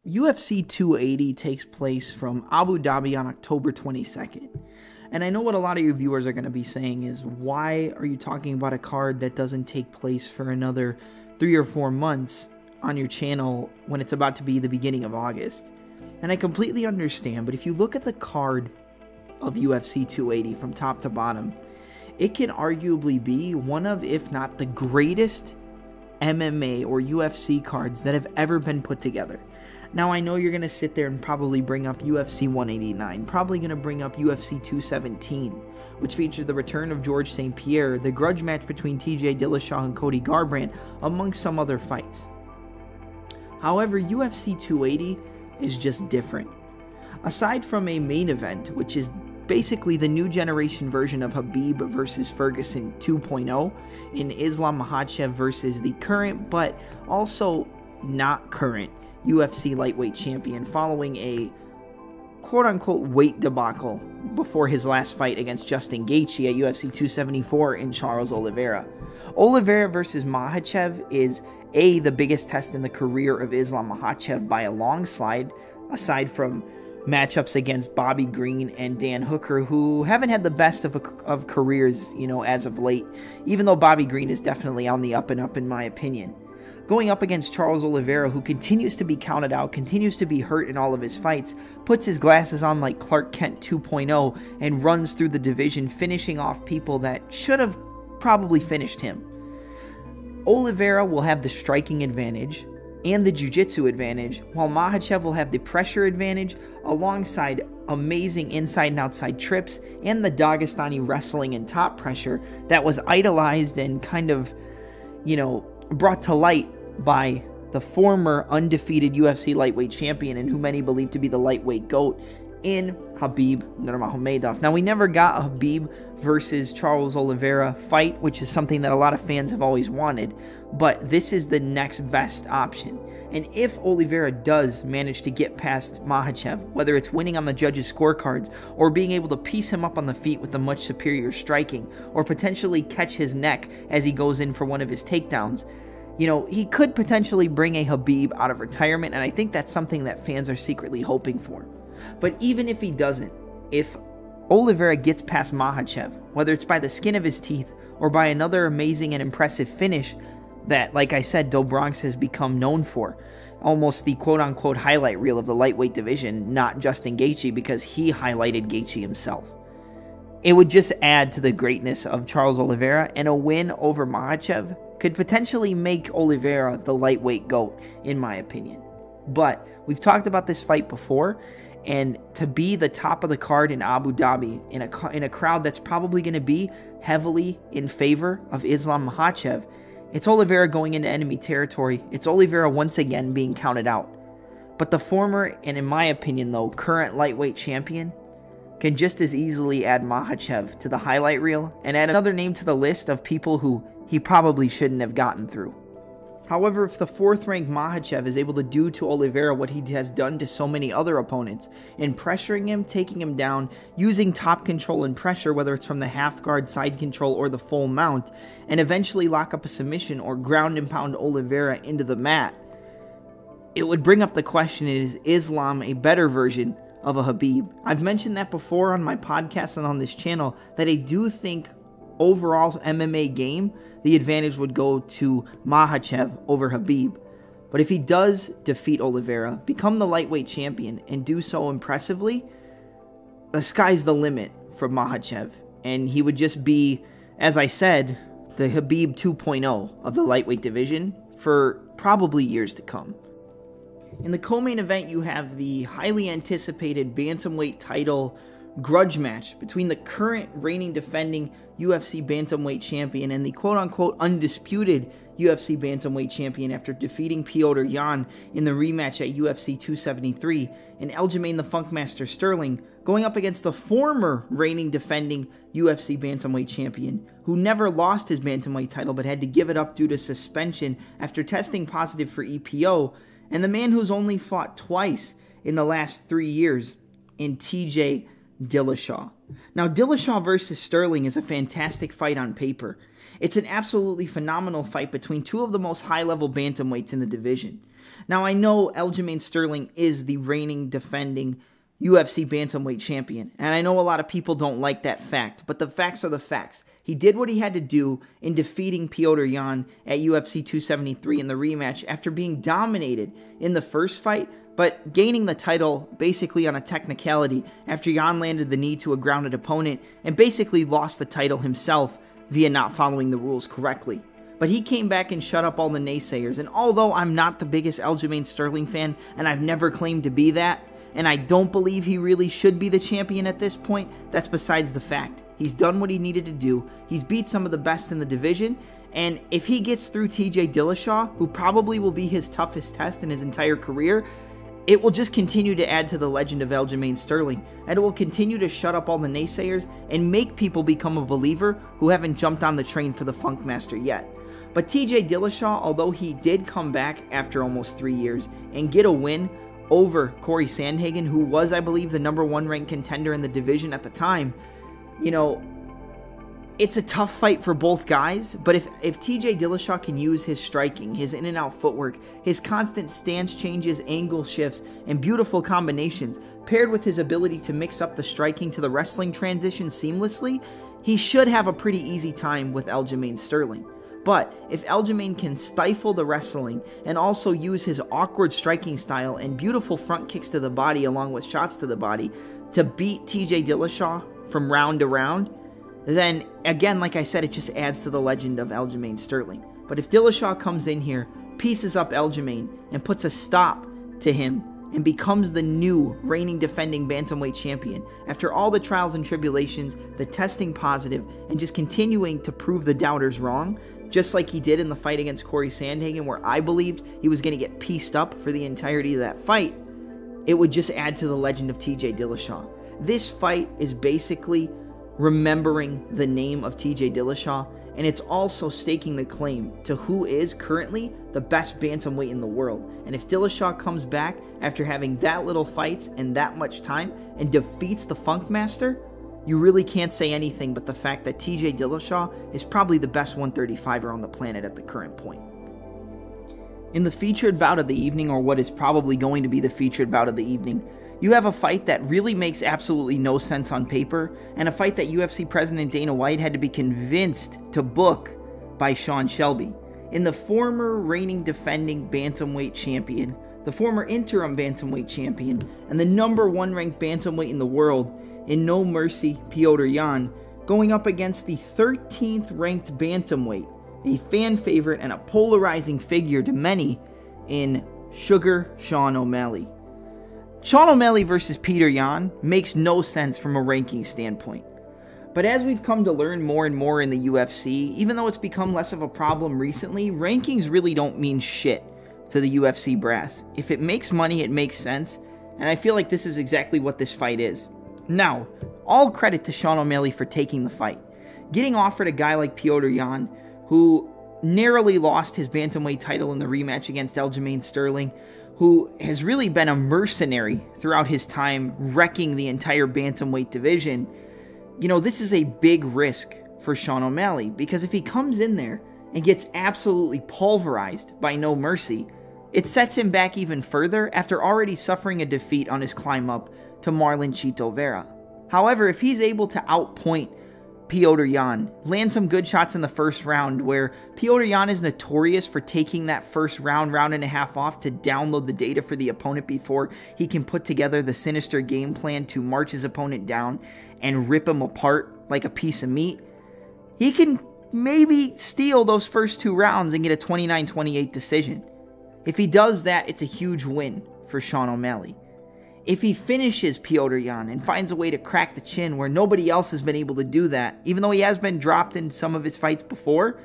UFC 280 takes place from Abu Dhabi on October 22nd. And I know what a lot of your viewers are going to be saying is, why are you talking about a card that doesn't take place for another 3 or 4 months on your channel when it's about to be the beginning of August? And I completely understand, but if you look at the card of UFC 280 from top to bottom, it can arguably be one of, if not the greatest MMA or UFC cards that have ever been put together. Now, I know you're going to sit there and probably bring up UFC 189, probably going to bring up UFC 217, which featured the return of George St. Pierre, the grudge match between TJ Dillashaw and Cody Garbrandt, among some other fights. However, UFC 280 is just different. Aside from a main event, which is basically the new generation version of Khabib versus Ferguson 2.0, in Islam Mahachev versus the current, but also not current, UFC lightweight champion following a quote-unquote weight debacle before his last fight against Justin Gaethje at UFC 274 in Charles Oliveira. Oliveira versus Mahachev is the biggest test in the career of Islam Mahachev by a long slide, aside from matchups against Bobby Green and Dan Hooker, who haven't had the best of careers, as of late, even though Bobby Green is definitely on the up and up in my opinion. Going up against Charles Oliveira, who continues to be counted out, continues to be hurt in all of his fights, puts his glasses on like Clark Kent 2.0 and runs through the division, finishing off people that should have probably finished him. Oliveira will have the striking advantage and the jiu-jitsu advantage, while Mahachev will have the pressure advantage alongside amazing inside and outside trips and the Dagestani wrestling and top pressure that was idolized and kind of, brought to light by the former undefeated UFC lightweight champion and who many believe to be the lightweight GOAT in Khabib Nurmagomedov. Now, we never got a Khabib versus Charles Oliveira fight, which is something that a lot of fans have always wanted, but this is the next best option. And if Oliveira does manage to get past Mahachev, whether it's winning on the judges' scorecards or being able to piece him up on the feet with the much superior striking, or potentially catch his neck as he goes in for one of his takedowns, he could potentially bring a Khabib out of retirement, and I think that's something that fans are secretly hoping for. But even if he doesn't, if Oliveira gets past Mahachev, whether it's by the skin of his teeth or by another amazing and impressive finish that, like I said, Do Bronx has become known for, almost the quote-unquote highlight reel of the lightweight division, not Justin Gaethje, because he highlighted Gaethje himself. It would just add to the greatness of Charles Oliveira, and a win over Mahachev could potentially make Oliveira the lightweight GOAT, in my opinion. But we've talked about this fight before, and to be the top of the card in Abu Dhabi, in a crowd that's probably going to be heavily in favor of Islam Mahachev, it's Oliveira going into enemy territory. It's Oliveira once again being counted out. But the former, and in my opinion though, current lightweight champion can just as easily add Mahachev to the highlight reel and add another name to the list of people who he probably shouldn't have gotten through. However, if the 4th-ranked Mahachev is able to do to Oliveira what he has done to so many other opponents, in pressuring him, taking him down, using top control and pressure, whether it's from the half guard, side control, or the full mount, and eventually lock up a submission or ground and pound Oliveira into the mat, it would bring up the question, is Islam a better version of a Khabib? I've mentioned that before on my podcast and on this channel, that I do think overall MMA game, the advantage would go to Mahachev over Khabib. But if he does defeat Oliveira, become the lightweight champion, and do so impressively, the sky's the limit for Mahachev. And he would just be, as I said, the Khabib 2.0 of the lightweight division for probably years to come. In the co-main event, you have the highly anticipated bantamweight title grudge match between the current reigning defending UFC bantamweight champion and the quote-unquote undisputed UFC bantamweight champion after defeating Petr Yan in the rematch at UFC 273, and Aljamain the Funkmaster Sterling going up against the former reigning defending UFC bantamweight champion, who never lost his bantamweight title but had to give it up due to suspension after testing positive for EPO, and the man who's only fought twice in the last 3 years in TJ Dillashaw. Now, Dillashaw versus Sterling is a fantastic fight on paper. It's an absolutely phenomenal fight between two of the most high-level bantamweights in the division. Now, I know Aljamain Sterling is the reigning defending UFC bantamweight champion, and I know a lot of people don't like that fact, but the facts are the facts. He did what he had to do in defeating Petr Yan at UFC 273 in the rematch after being dominated in the first fight, but gaining the title basically on a technicality after Yan landed the knee to a grounded opponent and basically lost the title himself via not following the rules correctly. But he came back and shut up all the naysayers, and although I'm not the biggest Aljamain Sterling fan, and I've never claimed to be that, and I don't believe he really should be the champion at this point, that's besides the fact. He's done what he needed to do, he's beat some of the best in the division, and if he gets through TJ Dillashaw, who probably will be his toughest test in his entire career, it will just continue to add to the legend of Aljamain Sterling, and it will continue to shut up all the naysayers and make people become a believer who haven't jumped on the train for the Funkmaster yet. But TJ Dillashaw, although he did come back after almost 3 years and get a win over Corey Sandhagen, who was, I believe, the #1 ranked contender in the division at the time, it's a tough fight for both guys, but if TJ Dillashaw can use his striking, his in and out footwork, his constant stance changes, angle shifts, and beautiful combinations, paired with his ability to mix up the striking to the wrestling transition seamlessly, he should have a pretty easy time with Aljamain Sterling. But if Aljamain can stifle the wrestling and also use his awkward striking style and beautiful front kicks to the body along with shots to the body to beat TJ Dillashaw from round to round, then again, like I said, it just adds to the legend of Aljamain Sterling. But if Dillashaw comes in here, pieces up Aljamain, and puts a stop to him and becomes the new reigning defending bantamweight champion after all the trials and tribulations, the testing positive, and just continuing to prove the doubters wrong, just like he did in the fight against Corey Sandhagen, where I believed he was going to get pieced up for the entirety of that fight, it would just add to the legend of TJ Dillashaw. This fight is basically remembering the name of TJ Dillashaw, and it's also staking the claim to who is currently the best bantamweight in the world. And if Dillashaw comes back after having that little fights and that much time and defeats the Funkmaster, you really can't say anything but the fact that TJ Dillashaw is probably the best 135er on the planet at the current point. In the featured bout of the evening, or what is probably going to be the featured bout of the evening, you have a fight that really makes absolutely no sense on paper, and a fight that UFC President Dana White had to be convinced to book by Sean Shelby. In the former reigning defending bantamweight champion, the former interim bantamweight champion, and the #1 ranked bantamweight in the world, in No Mercy Petr Yan, going up against the 13th ranked bantamweight, a fan favorite and a polarizing figure to many in Sugar Sean O'Malley. Sean O'Malley versus Petr Yan makes no sense from a ranking standpoint. But as we've come to learn more and more in the UFC, even though it's become less of a problem recently, rankings really don't mean shit to the UFC brass. If it makes money, it makes sense, and I feel like this is exactly what this fight is. Now, all credit to Sean O'Malley for taking the fight. Getting offered a guy like Petr Yan, who narrowly lost his bantamweight title in the rematch against Aljamain Sterling, who has really been a mercenary throughout his time wrecking the entire bantamweight division, this is a big risk for Sean O'Malley, because if he comes in there and gets absolutely pulverized by No Mercy, it sets him back even further after already suffering a defeat on his climb up to Marlon Chito Vera. However, if he's able to outpoint Petr Yan, land some good shots in the first round, where Petr Yan is notorious for taking that first round and a half off to download the data for the opponent before he can put together the sinister game plan to march his opponent down and rip him apart like a piece of meat, he can maybe steal those first 2 rounds and get a 29-28 decision. If he does that, it's a huge win for Sean O'Malley. If he finishes Petr Yan and finds a way to crack the chin where nobody else has been able to do that, even though he has been dropped in some of his fights before,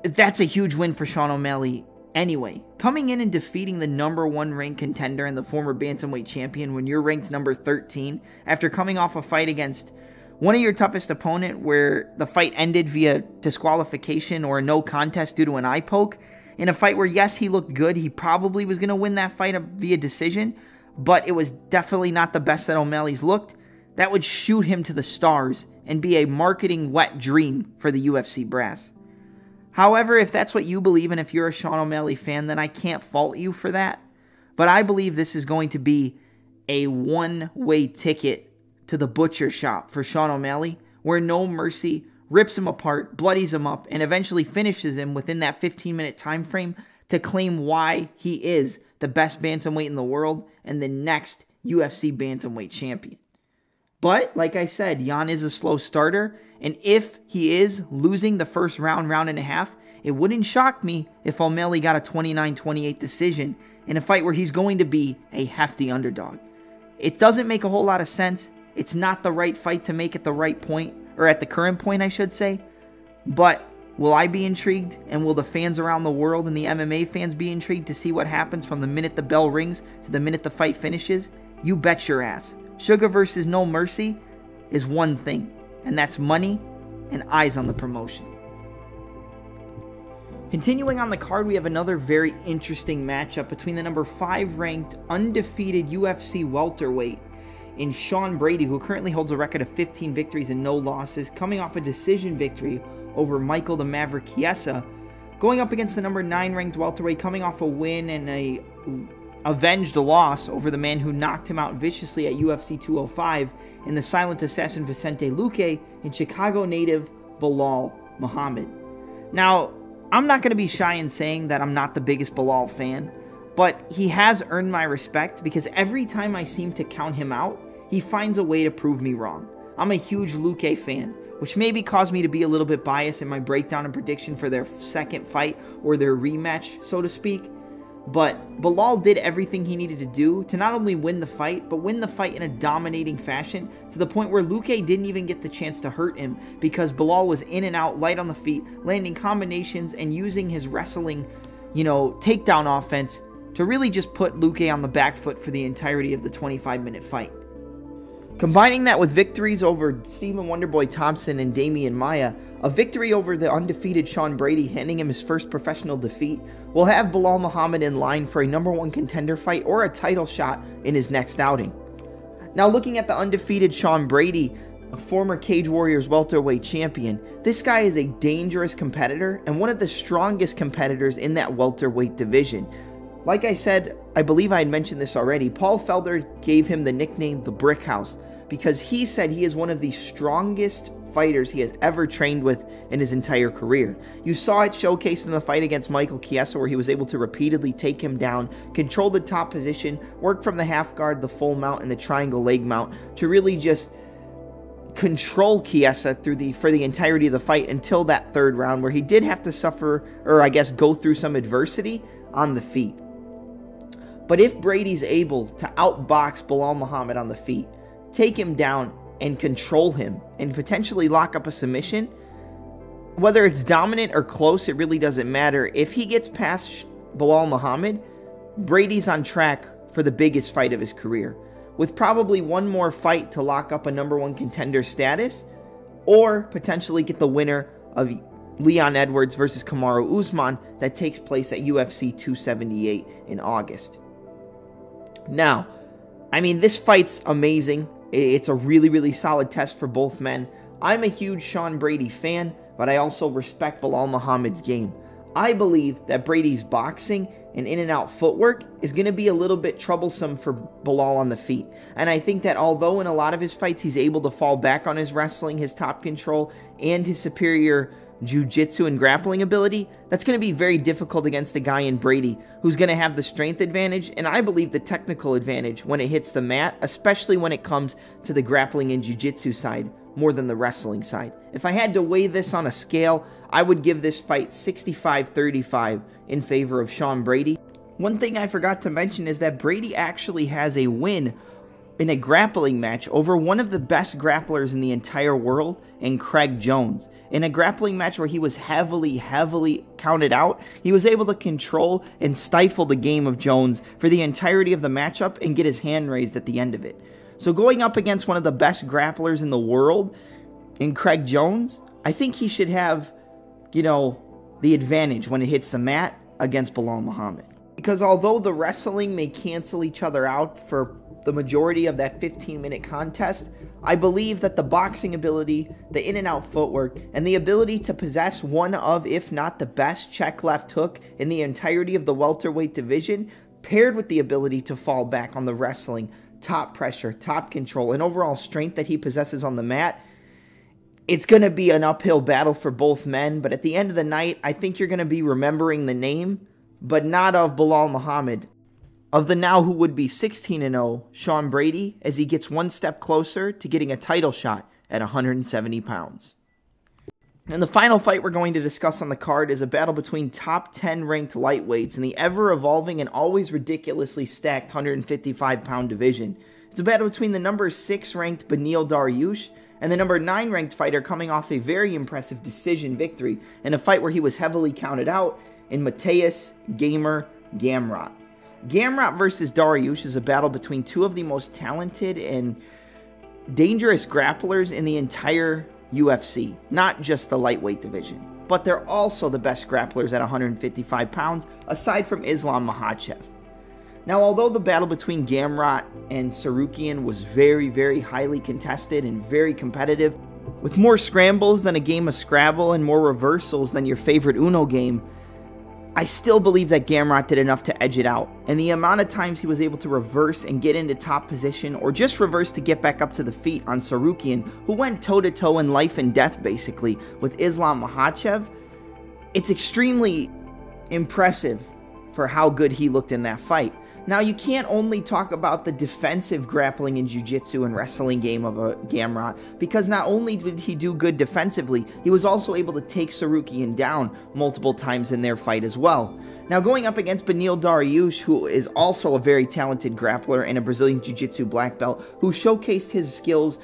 that's a huge win for Sean O'Malley anyway. Coming in and defeating the #1 ranked contender and the former bantamweight champion when you're ranked number 13, after coming off a fight against one of your toughest opponent where the fight ended via disqualification or a no contest due to an eye poke, in a fight where, yes, he looked good, he probably was going to win that fight via decision, but it was definitely not the best that O'Malley's looked, that would shoot him to the stars and be a marketing wet dream for the UFC brass. However, if that's what you believe and if you're a Sean O'Malley fan, then I can't fault you for that. But I believe this is going to be a one-way ticket to the butcher shop for Sean O'Malley, where no mercy rips him apart, bloodies him up, and eventually finishes him within that 15-minute time frame to claim why he is the best bantamweight in the world and the next UFC bantamweight champion. But, like I said, Jan is a slow starter, and if he is losing the first round, round and a half, it wouldn't shock me if O'Malley got a 29-28 decision in a fight where he's going to be a hefty underdog. It doesn't make a whole lot of sense. It's not the right fight to make at the right point, or at the current point, I should say. But will I be intrigued, and will the fans around the world and the MMA fans be intrigued to see what happens from the minute the bell rings to the minute the fight finishes? You bet your ass. Sugar versus No Mercy is one thing, and that's money and eyes on the promotion. Continuing on the card, we have another very interesting matchup between the number 5 ranked undefeated UFC welterweight in Sean Brady, who currently holds a record of 15 victories and no losses, coming off a decision victory over Michael the Maverick Chiesa, going up against the number 9 ranked welterweight, coming off a win and a avenged loss over the man who knocked him out viciously at UFC 205 in the silent assassin Vicente Luque and Chicago native Belal Muhammad. Now, I'm not going to be shy in saying that I'm not the biggest Belal fan, but he has earned my respect because every time I seem to count him out, he finds a way to prove me wrong. I'm a huge Luque fan, which maybe caused me to be a little bit biased in my breakdown and prediction for their second fight or their rematch, so to speak. But Belal did everything he needed to do to not only win the fight, but win the fight in a dominating fashion to the point where Luque didn't even get the chance to hurt him because Belal was in and out, light on the feet, landing combinations and using his wrestling, takedown offense to really just put Luque on the back foot for the entirety of the 25-minute fight. Combining that with victories over Stephen Wonderboy Thompson and Damian Maia, a victory over the undefeated Sean Brady, handing him his first professional defeat, will have Belal Muhammad in line for a number 1 contender fight or a title shot in his next outing. Now, looking at the undefeated Sean Brady, a former Cage Warriors welterweight champion, this guy is a dangerous competitor and one of the strongest competitors in that welterweight division. Like I said, I believe I had mentioned this already, Paul Felder gave him the nickname the Brick House because he said he is one of the strongest fighters he has ever trained with in his entire career. You saw it showcased in the fight against Michael Chiesa where he was able to repeatedly take him down, control the top position, work from the half guard, the full mount, and the triangle leg mount to really just control Chiesa for the entirety of the fight until that 3rd round where he did have to suffer, or I guess go through some adversity on the feet. But if Brady's able to outbox Belal Muhammad on the feet, take him down and control him and potentially lock up a submission, whether it's dominant or close, it really doesn't matter. If he gets past Belal Muhammad, Brady's on track for the biggest fight of his career, with probably one more fight to lock up a number 1 contender status, or potentially get the winner of Leon Edwards versus Camaro Usman that takes place at UFC 278 in August. Now, I mean, this fight's amazing. It's a really, really solid test for both men. I'm a huge Sean Brady fan, but I also respect Belal Muhammad's game. I believe that Brady's boxing and in-and-out footwork is going to be a little bit troublesome for Belal on the feet. And I think that although in a lot of his fights he's able to fall back on his wrestling, his top control, and his superior jiu-jitsu and grappling ability, that's going to be very difficult against a guy in Brady who's going to have the strength advantage and I believe the technical advantage when it hits the mat, especially when it comes to the grappling and jiu-jitsu side more than the wrestling side. If I had to weigh this on a scale, I would give this fight 65-35 in favor of Sean Brady. One thing I forgot to mention is that Brady actually has a win in a grappling match over one of the best grapplers in the entire world in Craig Jones. In a grappling match where he was heavily counted out, he was able to control and stifle the game of Jones for the entirety of the matchup and get his hand raised at the end of it. So going up against one of the best grapplers in the world in Craig Jones, I think he should have, the advantage when it hits the mat against Belal Muhammad. Because although the wrestling may cancel each other out for the majority of that 15-minute contest, I believe that the boxing ability, the in-and-out footwork, and the ability to possess one of, if not the best check left hook in the entirety of the welterweight division, paired with the ability to fall back on the wrestling, top pressure, top control, and overall strength that he possesses on the mat, it's going to be an uphill battle for both men. But at the end of the night, I think you're going to be remembering the name, but not of Belal Muhammad, of the now who would be 16-0 Sean Brady, as he gets one step closer to getting a title shot at 170 pounds. And the final fight we're going to discuss on the card is a battle between top 10 ranked lightweights in the ever-evolving and always ridiculously stacked 155-pound division. It's a battle between the number 6 ranked Beneil Daryush and the number 9 ranked fighter coming off a very impressive decision victory in a fight where he was heavily counted out in Mahachev Gamrot. Gamrot versus Daryush is a battle between two of the most talented and dangerous grapplers in the entire UFC, not just the lightweight division, but they're also the best grapplers at 155 pounds, aside from Islam Mahachev. Now, although the battle between Gamrot and Tsarukyan was very, very highly contested and very competitive, with more scrambles than a game of Scrabble and more reversals than your favorite Uno game, I still believe that Gamrot did enough to edge it out, and the amount of times he was able to reverse and get into top position, or just reverse to get back up to the feet on Tsarukyan, who went toe-to-toe in life and death basically with Islam Mahachev, it's extremely impressive for how good he looked in that fight. Now, you can't only talk about the defensive grappling and jiu-jitsu and wrestling game of a Gamrot, because not only did he do good defensively, he was also able to take Tsarukyan down multiple times in their fight as well. Now, going up against Beneil Daryush, who is also a very talented grappler and a Brazilian jiu-jitsu black belt, who showcased his skills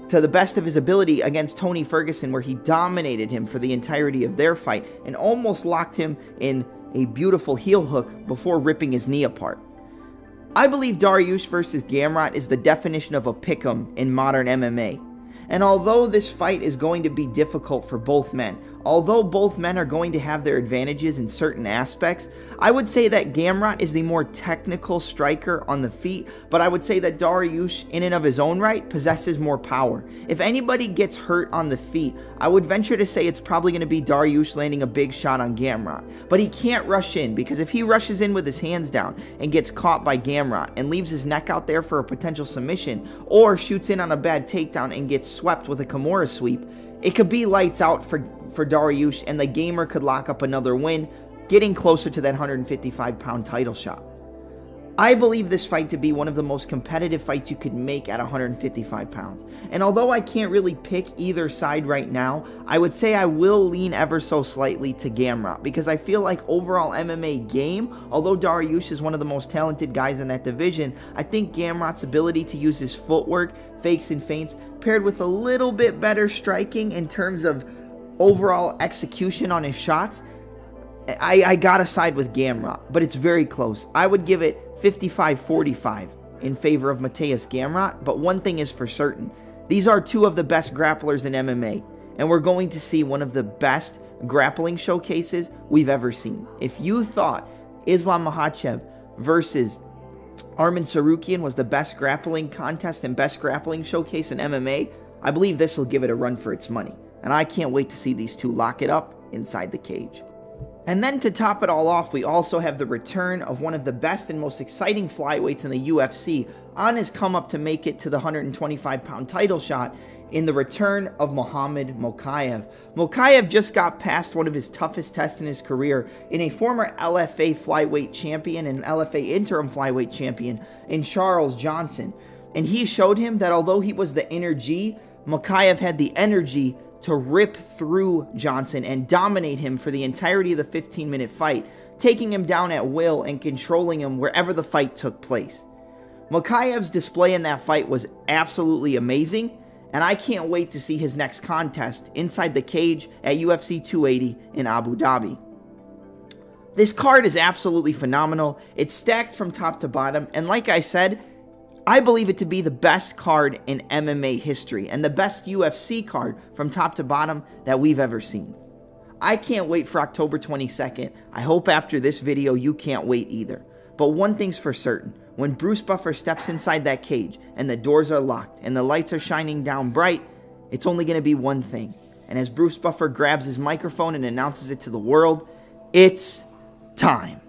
to the best of his ability against Tony Ferguson, where he dominated him for the entirety of their fight and almost locked him in a beautiful heel hook before ripping his knee apart. I believe Daryush versus Gamrot is the definition of a pick'em in modern MMA. And although this fight is going to be difficult for both men, although both men are going to have their advantages in certain aspects, I would say that Gamrot is the more technical striker on the feet, but I would say that Daryush, in and of his own right, possesses more power. If anybody gets hurt on the feet, I would venture to say it's probably going to be Daryush landing a big shot on Gamrot. But he can't rush in, because if he rushes in with his hands down and gets caught by Gamrot and leaves his neck out there for a potential submission, or shoots in on a bad takedown and gets swept with a Camaro sweep, it could be lights out for Daryush, and the gamer could lock up another win, getting closer to that 155-pound title shot. I believe this fight to be one of the most competitive fights you could make at 155 pounds. And although I can't really pick either side right now, I would say I will lean ever so slightly to Gamrot, because I feel like overall MMA game, although Daryush is one of the most talented guys in that division, I think Gamrot's ability to use his footwork, fakes and feints, paired with a little bit better striking in terms of overall execution on his shots, I gotta side with Gamrot, but it's very close. I would give it 55-45 in favor of Mahachev Gamrot, but one thing is for certain. These are two of the best grapplers in MMA, and we're going to see one of the best grappling showcases we've ever seen. If you thought Islam Mahachev versus Arman Tsarukyan was the best grappling contest and best grappling showcase in MMA, I believe this will give it a run for its money. And I can't wait to see these two lock it up inside the cage. And then to top it all off, we also have the return of one of the best and most exciting flyweights in the UFC on his come up to make it to the 125-pound title shot in the return of Muhammad Mokaev. Mokaev just got past one of his toughest tests in his career in a former LFA flyweight champion and LFA interim flyweight champion in Charles Johnson. And he showed him that although he was the inner G, Mokaev had the energy to rip through Johnson and dominate him for the entirety of the 15-minute fight, taking him down at will and controlling him wherever the fight took place. Mokaev's display in that fight was absolutely amazing, and I can't wait to see his next contest inside the cage at UFC 280 in Abu Dhabi. This card is absolutely phenomenal. It's stacked from top to bottom, and like I said, I believe it to be the best card in MMA history and the best UFC card from top to bottom that we've ever seen. I can't wait for October 22nd. I hope after this video you can't wait either. But one thing's for certain, When Bruce Buffer steps inside that cage and the doors are locked and the lights are shining down bright, it's only going to be one thing. And as Bruce Buffer grabs his microphone and announces it to the world, it's time.